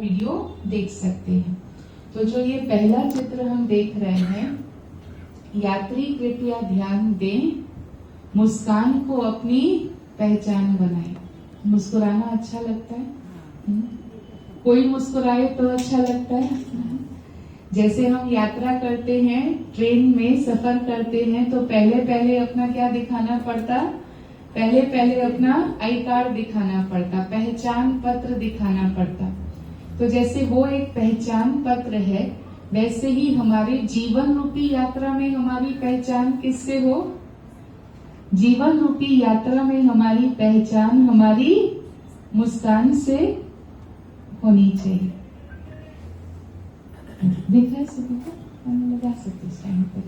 Video देख सकते हैं। तो जो ये पहला चित्र हम देख रहे हैं, यात्री कृपया ध्यान दें, मुस्कान को अपनी पहचान बनाएं। मुस्कुराना अच्छा लगता है? कोई मुस्कुराए तो अच्छा लगता है। जैसे हम यात्रा करते हैं, ट्रेन में सफर करते हैं, तो पहले अपना क्या दिखाना पड़ता? पहले अपना आई कार्ड दिखाना पड़ता, पहचान पत्र दिखाना पड़ता। तो जैसे वो एक पहचान पत्र है, वैसे ही हमारे जीवन रूपी यात्रा में हमारी पहचान किससे हो? जीवन रूपी यात्रा में हमारी पहचान हमारी मुस्कान से होनी चाहिए। दिख रहा है सभी को? हम लगा सकते इस टाइम पर।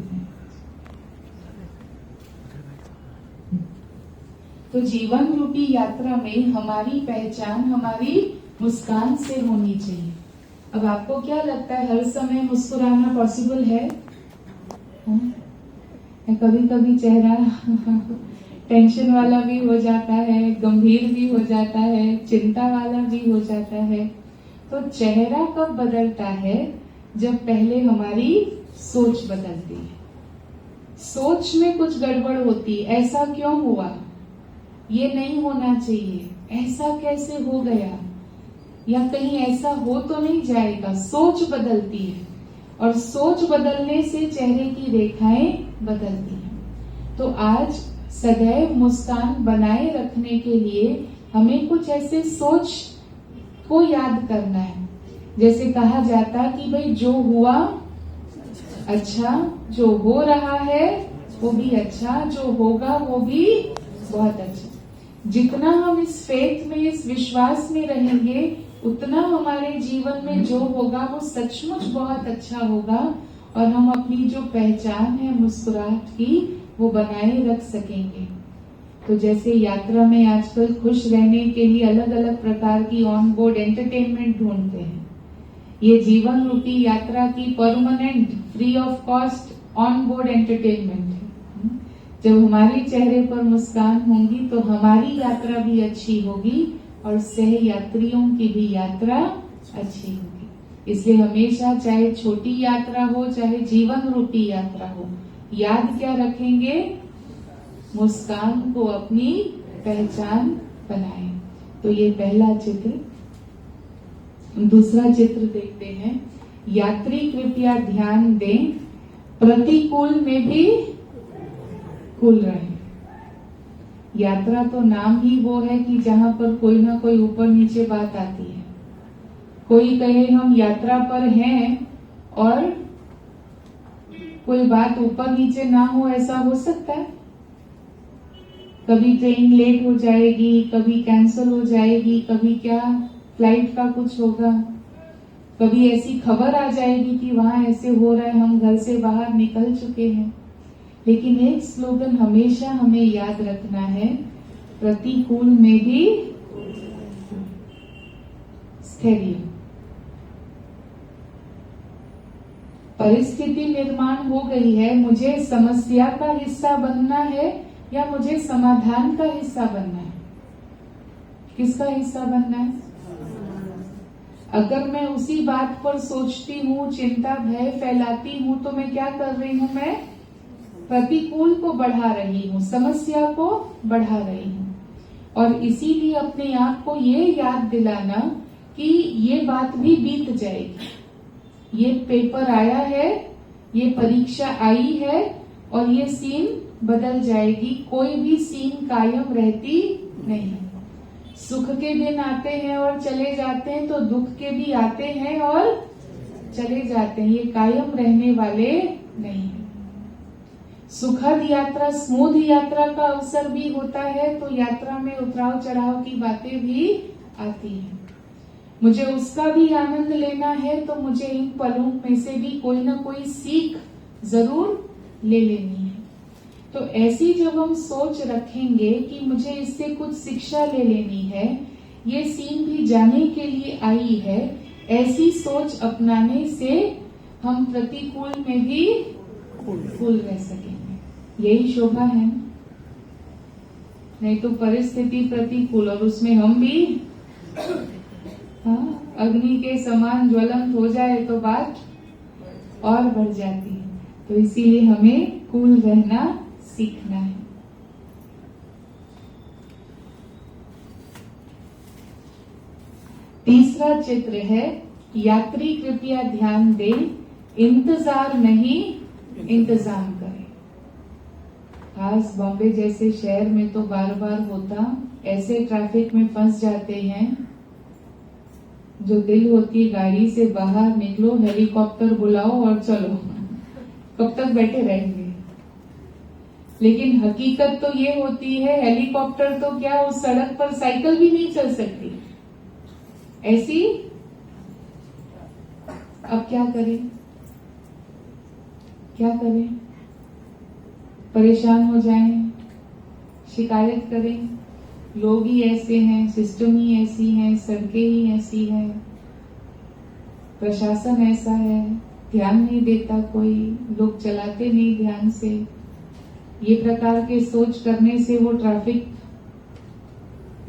तो जीवन रूपी यात्रा में हमारी पहचान हमारी मुस्कान से होनी चाहिए। अब आपको क्या लगता है, हर समय मुस्कुराना पॉसिबल है? कभी कभी चेहरा टेंशन वाला भी हो जाता है, गंभीर भी हो जाता है, चिंता वाला भी हो जाता है। तो चेहरा कब बदलता है? जब पहले हमारी सोच बदलती है। सोच में कुछ गड़बड़ होती है, ऐसा क्यों हुआ, ये नहीं होना चाहिए, ऐसा कैसे हो गया, या कहीं ऐसा हो तो नहीं जाएगा। सोच बदलती है और सोच बदलने से चेहरे की रेखाएं बदलती हैं। तो आज सदैव मुस्कान बनाए रखने के लिए हमें कुछ ऐसे सोच को याद करना है। जैसे कहा जाता कि भाई जो हुआ अच्छा, जो हो रहा है वो भी अच्छा, जो होगा वो भी बहुत अच्छा। जितना हम इस फेथ में, इस विश्वास में रहेंगे, उतना हमारे जीवन में जो होगा वो सचमुच बहुत अच्छा होगा और हम अपनी जो पहचान है मुस्कुराहट की वो बनाए रख सकेंगे। तो जैसे यात्रा में आजकल खुश रहने के लिए अलग अलग प्रकार की ऑन बोर्ड एंटरटेनमेंट ढूंढते हैं। ये जीवन रूपी यात्रा की permanent free of cost on board entertainment है। जब हमारे चेहरे पर मुस्कान होंगी तो हमारी यात्रा भी अच्छी होगी और सह यात्रियों की भी यात्रा अच्छी होगी। इसलिए हमेशा चाहे छोटी यात्रा हो चाहे जीवन रूपी यात्रा हो, याद क्या रखेंगे? मुस्कान को अपनी पहचान बनाएं। तो ये पहला चित्र। दूसरा चित्र देखते हैं। यात्री कृपया ध्यान दें, प्रतिकूल में भी कुल रहे। यात्रा तो नाम ही वो है कि जहां पर कोई ना कोई ऊपर नीचे बात आती है। कोई कहे हम यात्रा पर हैं और कोई बात ऊपर नीचे ना हो, ऐसा हो सकता है? कभी ट्रेन लेट हो जाएगी, कभी कैंसिल हो जाएगी, कभी क्या फ्लाइट का कुछ होगा, कभी ऐसी खबर आ जाएगी कि वहां ऐसे हो रहा है, हम घर से बाहर निकल चुके हैं। लेकिन एक स्लोगन हमेशा हमें याद रखना है, प्रतिकूल में भी स्थैर्य। परिस्थिति निर्माण हो गई है, मुझे समस्या का हिस्सा बनना है या मुझे समाधान का हिस्सा बनना है? किसका हिस्सा बनना है? अगर मैं उसी बात पर सोचती हूँ, चिंता भय फैलाती हूँ, तो मैं क्या कर रही हूँ? मैं प्रतिकूल को बढ़ा रही हूँ, समस्या को बढ़ा रही हूँ। और इसीलिए अपने आप को ये याद दिलाना कि ये बात भी बीत जाएगी, ये पेपर आया है, ये परीक्षा आई है और ये सीन बदल जाएगी। कोई भी सीन कायम रहती नहीं। सुख के दिन आते हैं और चले जाते हैं, तो दुख के भी आते हैं और चले जाते हैं। ये कायम रहने वाले नहीं है। सुखद यात्रा, स्मूथ यात्रा का अवसर भी होता है, तो यात्रा में उतराव चढ़ाव की बातें भी आती हैं। मुझे उसका भी आनंद लेना है, तो मुझे इन पलों में से भी कोई ना कोई सीख जरूर ले लेनी है। तो ऐसी जब हम सोच रखेंगे कि मुझे इससे कुछ शिक्षा ले लेनी है, ये सीन भी जाने के लिए आई है, ऐसी सोच अपनाने से हम प्रतिकूल में भी कूल रह सकेंगे। यही शोभा है। नहीं तो परिस्थिति प्रतिकूल और उसमें हम भी हाँ अग्नि के समान ज्वलंत हो जाए तो बात और बढ़ जाती है। तो इसीलिए हमें कूल रहना सीखना है। तीसरा चित्र है, यात्री कृपया ध्यान दें, इंतजार नहीं इंतजाम करें। खास बॉम्बे जैसे शहर में तो बार बार होता, ऐसे ट्रैफिक में फंस जाते हैं, जो दिल होती है गाड़ी से बाहर निकलो, हेलीकॉप्टर बुलाओ और चलो, कब तक बैठे रहेंगे। लेकिन हकीकत तो ये होती है, हेलीकॉप्टर तो क्या, उस सड़क पर साइकिल भी नहीं चल सकती ऐसी। अब क्या करें, क्या करें? परेशान हो जाएं, शिकायत करें, लोग ही ऐसे हैं, सिस्टम ही ऐसी है, सड़कें ही ऐसी है, प्रशासन ऐसा है, ध्यान नहीं देता कोई, लोग चलाते नहीं ध्यान से। ये प्रकार के सोच करने से वो ट्रैफिक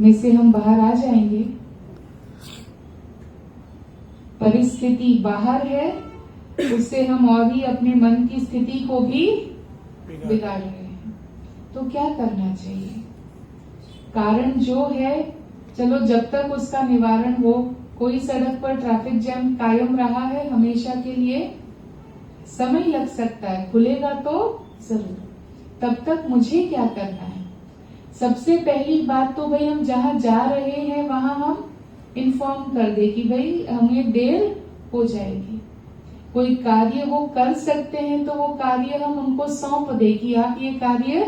में से हम बाहर आ जाएंगे। परिस्थिति बाहर है, उससे हम और ही अपने मन की स्थिति को भी बिगाड़ रहे हैं। तो क्या करना चाहिए? कारण जो है, चलो जब तक उसका निवारण हो, कोई सड़क पर ट्रैफिक जैम कायम रहा है हमेशा के लिए, समय लग सकता है, खुलेगा तो जरूर। तब तक मुझे क्या करना है? सबसे पहली बात तो भाई, हम जहां जा रहे हैं वहां हम इन्फॉर्म कर दे कि भाई हमें देर हो जाएगी। कोई कार्य वो कर सकते हैं तो वो कार्य हम उनको सौंप दे कि आप ये कार्य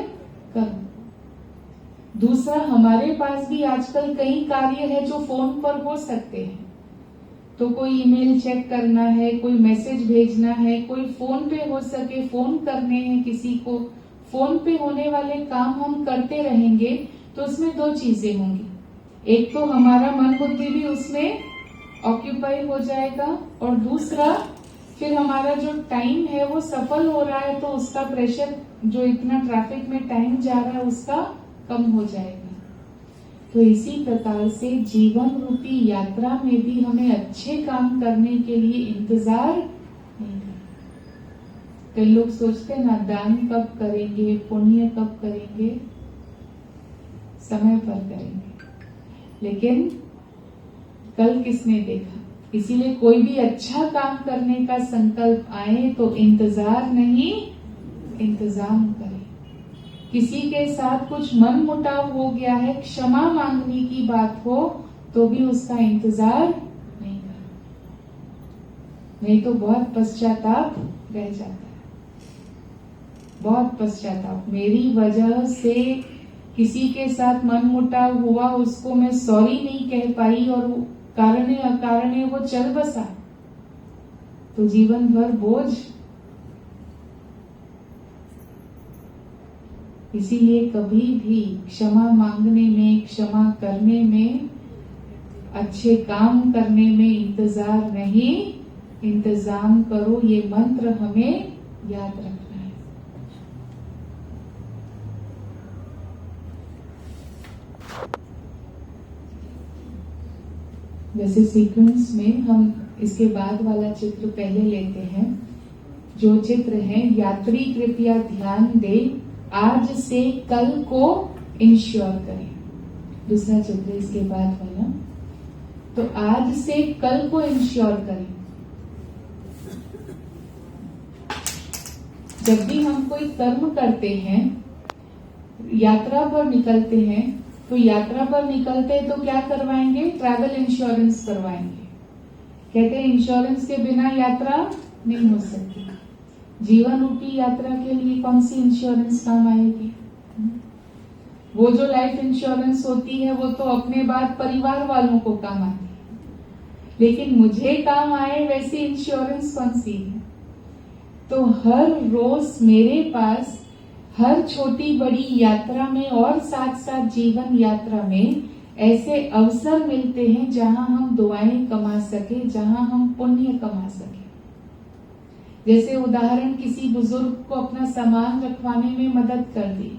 करो। दूसरा, हमारे पास भी आजकल कई कार्य है जो फोन पर हो सकते हैं। तो कोई ईमेल चेक करना है, कोई मैसेज भेजना है, कोई फोन पे हो सके फोन करने हैं किसी को, फोन पे होने वाले काम हम करते रहेंगे तो उसमें दो चीजें होंगी। एक तो हमारा मन बुद्धि भी उसमें ऑक्यूपाई हो जाएगा, और दूसरा फिर हमारा जो टाइम है वो सफल हो रहा है तो उसका प्रेशर, जो इतना ट्रैफिक में टाइम जा रहा है, उसका कम हो जाएगा। तो इसी प्रकार से जीवन रूपी यात्रा में भी हमें अच्छे काम करने के लिए इंतजार नहीं करना। कई लोग सोचते हैं ना, दान कब करेंगे, पुण्य कब करेंगे, समय पर करेंगे। लेकिन कल किसने देखा? इसीलिए कोई भी अच्छा काम करने का संकल्प आए तो इंतजार नहीं इंतजाम करें। किसी के साथ कुछ मन मुटाव हो गया है, क्षमा मांगने की बात हो तो भी उसका इंतजार नहीं करना, नहीं तो बहुत पश्चाताप रह जाता है। बहुत पश्चाताप, मेरी वजह से किसी के साथ मन मुटाव हुआ, उसको मैं सॉरी नहीं कह पाई और कारणे अकारणे वो चल बसा, तो जीवन भर बोझ। इसीलिए कभी भी क्षमा मांगने में, क्षमा करने में, अच्छे काम करने में इंतजार नहीं इंतजाम करो। ये मंत्र हमें याद रखना है। वैसे सीक्वेंस में हम इसके बाद वाला चित्र पहले लेते हैं। जो चित्र है, यात्री कृपया ध्यान दें, आज से कल को इंश्योर करें। दूसरा चित्र इसके बाद वाला, तो आज से कल को इंश्योर करें। जब भी हम कोई कर्म करते हैं, यात्रा पर निकलते हैं, तो यात्रा पर निकलते तो क्या करवाएंगे? ट्रैवल इंश्योरेंस करवाएंगे। कहते हैं इंश्योरेंस के बिना यात्रा नहीं हो सकती। जीवन रूपी यात्रा के लिए कौन सी इंश्योरेंस काम आएगी? वो जो लाइफ इंश्योरेंस होती है वो तो अपने बाद परिवार वालों को काम आती है, लेकिन मुझे काम आए वैसी इंश्योरेंस कौन सी है? तो हर रोज मेरे पास हर छोटी बड़ी यात्रा में और साथ साथ जीवन यात्रा में ऐसे अवसर मिलते हैं जहां हम दुआएं कमा सके, जहां हम पुण्य कमा सके। जैसे उदाहरण, किसी बुजुर्ग को अपना सामान रखवाने में मदद कर दी,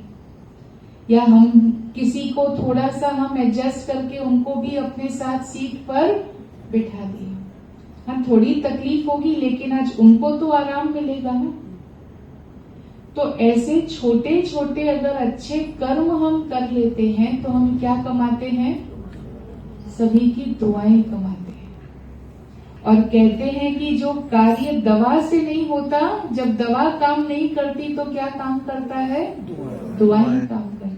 या हम किसी को थोड़ा सा हम एडजस्ट करके उनको भी अपने साथ सीट पर बिठा दिया। हाँ, थोड़ी तकलीफ होगी लेकिन आज उनको तो आराम मिलेगा ना। तो ऐसे छोटे छोटे अगर अच्छे कर्म हम कर लेते हैं तो हम क्या कमाते हैं? सभी की दुआएं कमाते हैं। और कहते हैं कि जो कार्य दवा से नहीं होता, जब दवा काम नहीं करती तो क्या काम करता है? दुआएं काम करती।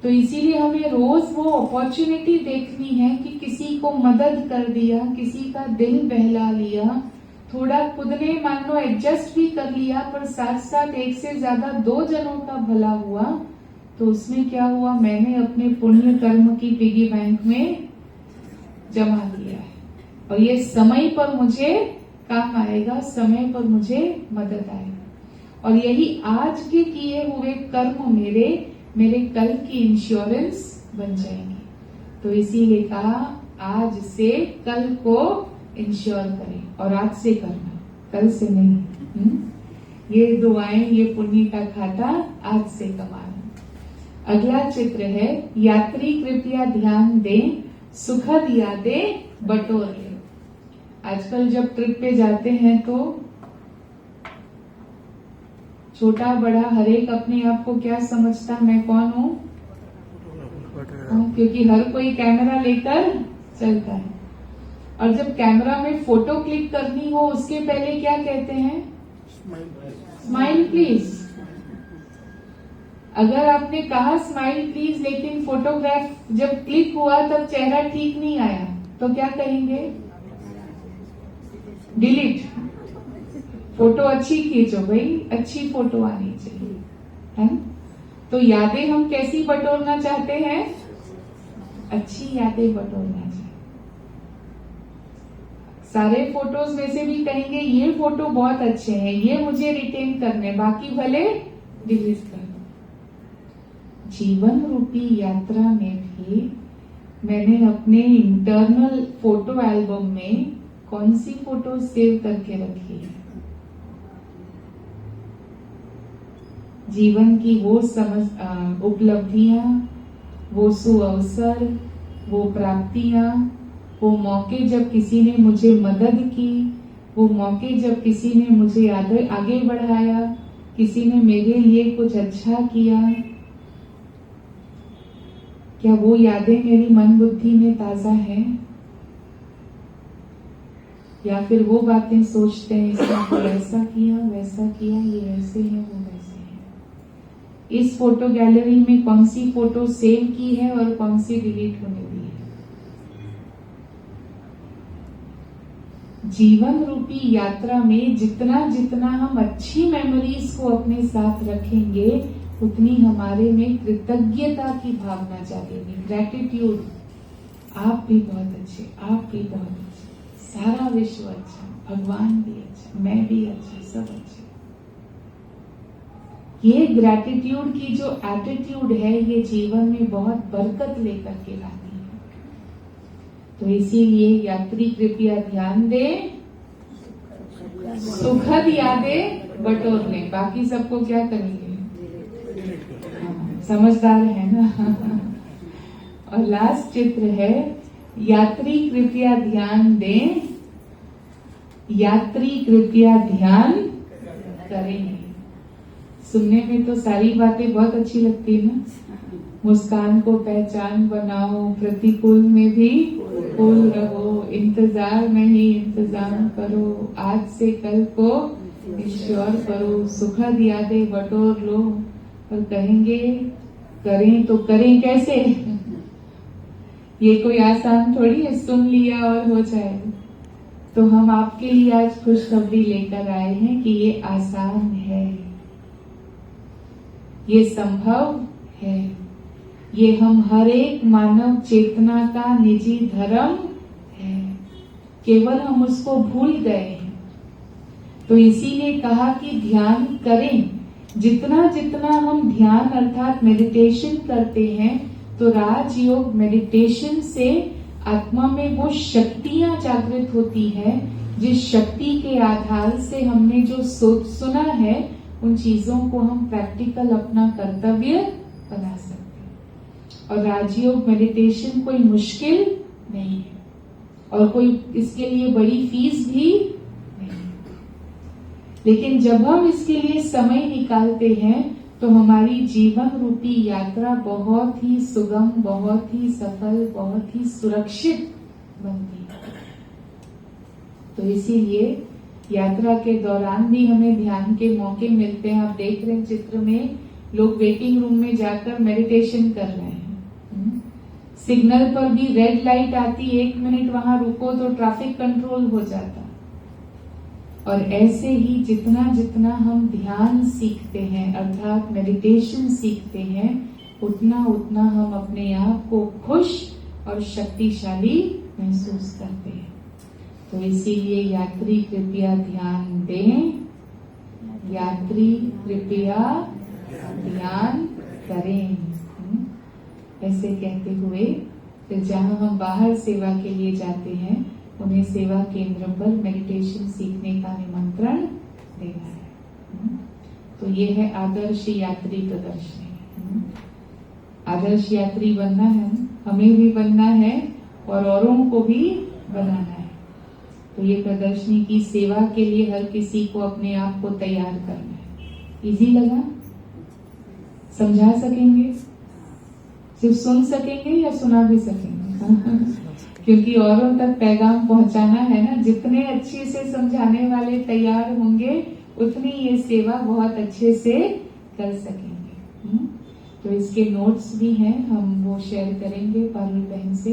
तो इसीलिए हमें रोज वो अपॉर्चुनिटी देखनी है कि किसी को मदद कर दिया, किसी का दिल बहला लिया, थोड़ा खुद ने मान लो एडजस्ट भी कर लिया, पर साथ साथ एक से ज्यादा 2 जनों का भला हुआ, तो उसमें क्या हुआ? मैंने अपने पुण्य कर्म की पिगी बैंक में जमा किया है और ये समय पर मुझे काम आएगा, समय पर मुझे मदद आएगी। और यही आज के किए हुए कर्म मेरे कल की इंश्योरेंस बन जाएंगे। तो इसीलिए कहा आज से कल को इंश्योर करें, और आज से करना, कल से नहीं। ये दुआएं, ये पुण्य का खाता आज से कमाना। अगला चित्र है, यात्री कृपया ध्यान दें, सुखद यादें बटोर ले। आजकल जब ट्रिप पे जाते हैं तो छोटा बड़ा हर एक अपने आप को क्या समझता, मैं कौन हूँ? क्योंकि हर कोई कैमरा लेकर चलता है। और जब कैमरा में फोटो क्लिक करनी हो उसके पहले क्या कहते हैं? Smile please. अगर आपने कहा स्माइल प्लीज लेकिन फोटोग्राफ जब क्लिक हुआ तब चेहरा ठीक नहीं आया तो क्या कहेंगे? डिलीट। फोटो अच्छी खींचो भाई, अच्छी फोटो आनी चाहिए, है ना? तो यादें हम कैसी बटोरना चाहते हैं? अच्छी यादें बटोरना चाहिए। सारे फोटोज में से भी कहेंगे ये फोटो बहुत अच्छे हैं, ये मुझे रिटेन करने, बाकी भले डिलीट कर दो। जीवन रूपी यात्रा में भी मैंने अपने इंटरनल फोटो एल्बम में कौन सी फोटो सेव करके रखी है? जीवन की वो उपलब्धियां, वो सुअवसर, वो प्राप्तियां, वो मौके जब किसी ने मुझे मदद की, वो मौके जब किसी ने मुझे आगे बढ़ाया, किसी ने मेरे लिए कुछ अच्छा किया, क्या वो यादें मेरी मन बुद्धि में ताजा हैं? या फिर वो बातें सोचते हैं इसने ऐसा किया, वैसा किया, ये ऐसे है, वो वैसे है। इस फोटो गैलरी में कौन सी फोटो सेव की है और कौन सी डिलीट होने दी है? जीवन रूपी यात्रा में जितना जितना हम अच्छी मेमोरीज को अपने साथ रखेंगे उतनी हमारे में कृतज्ञता की भावना जागेगी। ग्रैटिट्यूड। आप भी बहुत अच्छे, आप भी बहुत अच्छे, सारा विश्व अच्छा, भगवान भी अच्छा, मैं भी अच्छा, सब अच्छे। ये ग्रैटिट्यूड की जो एटीट्यूड है ये जीवन में बहुत बरकत लेकर के लाती है। तो इसीलिए यात्री कृपया ध्यान दें, सुखद यादें बटोर लें। बाकी सबको क्या करेंगे? समझदार है ना। और लास्ट चित्र है, यात्री कृपया ध्यान दें, यात्री कृपया ध्यान करें। सुनने में तो सारी बातें बहुत अच्छी लगती है ना। मुस्कान को पहचान बनाओ, प्रतिकूल में भी कूल रहो, इंतजार में ही इंतजाम करो, आज से कल को इंश्योर करो, सुखद यादें बटोर लो। और कहेंगे करें तो करें कैसे? ये कोई आसान थोड़ी है, सुन लिया और हो जाएगा। तो हम आपके लिए आज खुशखबरी लेकर आए हैं कि ये आसान है, ये संभव है, ये हम हर एक मानव चेतना का निजी धर्म है, केवल हम उसको भूल गए हैं। तो इसीलिए कहा कि ध्यान करें। जितना जितना हम ध्यान अर्थात मेडिटेशन करते हैं तो राजयोग मेडिटेशन से आत्मा में वो शक्तियां जागृत होती है, जिस शक्ति के आधार से हमने जो सुना है उन चीजों को हम प्रैक्टिकल अपना कर्तव्य बना सकते हैं। और राजयोग मेडिटेशन कोई मुश्किल नहीं है और कोई इसके लिए बड़ी फीस भी नहीं। लेकिन जब हम इसके लिए समय निकालते हैं तो हमारी जीवन रूपी यात्रा बहुत ही सुगम, बहुत ही सफल, बहुत ही सुरक्षित बनती है। तो इसीलिए यात्रा के दौरान भी हमें ध्यान के मौके मिलते हैं। आप देख रहे हैं चित्र में लोग वेटिंग रूम में जाकर मेडिटेशन कर रहे हैं। सिग्नल पर भी रेड लाइट आती, 1 मिनट वहां रुको तो ट्रैफिक कंट्रोल हो जाता। और ऐसे ही जितना जितना हम ध्यान सीखते हैं अर्थात मेडिटेशन सीखते हैं, उतना उतना हम अपने आप को खुश और शक्तिशाली महसूस करते हैं। तो इसीलिए यात्री कृपया ध्यान दें, यात्री कृपया ध्यान करें। ऐसे कहते हुए फिर जहां हम बाहर सेवा के लिए जाते हैं उन्हें सेवा केंद्र पर मेडिटेशन सीखने का निमंत्रण देना है। तो ये है आदर्श यात्री प्रदर्शनी। आदर्श यात्री बनना है, हमें भी बनना है और औरों को भी बनाना है। तो ये प्रदर्शनी की सेवा के लिए हर किसी को अपने आप को तैयार करना है। इजी लगा? समझा सकेंगे? सिर्फ सुन सकेंगे या सुना भी सकेंगे? क्योंकि औरों तक पैगाम पहुंचाना है ना। जितने अच्छे से समझाने वाले तैयार होंगे उतनी ये सेवा बहुत अच्छे से कर सकेंगे। तो इसके नोट्स भी हैं, हम वो शेयर करेंगे पारुल बहन से।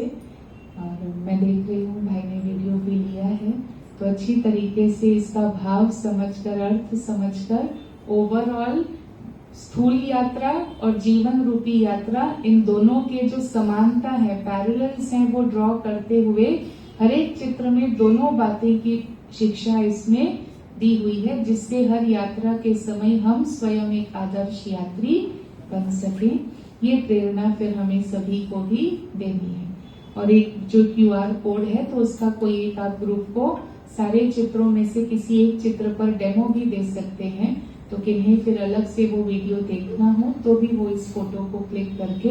और मैं देख रही हूँ भाई ने वीडियो भी लिया है, तो अच्छी तरीके से इसका भाव समझकर, अर्थ समझकर, ओवरऑल स्थूल यात्रा और जीवन रूपी यात्रा, इन दोनों के जो समानता है, पैरेलल्स हैं, वो ड्रॉ करते हुए हर एक चित्र में दोनों बातें की शिक्षा इसमें दी हुई है, जिससे हर यात्रा के समय हम स्वयं एक आदर्श यात्री बन सके। ये प्रेरणा फिर हमें सभी को भी देनी है। और एक जो QR कोड है, तो उसका कोई एक आप ग्रुप को सारे चित्रों में से किसी एक चित्र पर डेमो भी दे सकते हैं। तो किन्हें फिर अलग से वो वीडियो देखना हो तो भी वो इस फोटो को क्लिक करके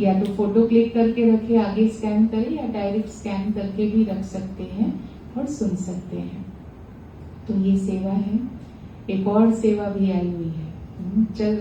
या तो फोटो क्लिक करके रखे, आगे स्कैन करें, या डायरेक्ट स्कैन करके भी रख सकते हैं और सुन सकते हैं। तो ये सेवा है। एक और सेवा भी आई हुई है, चल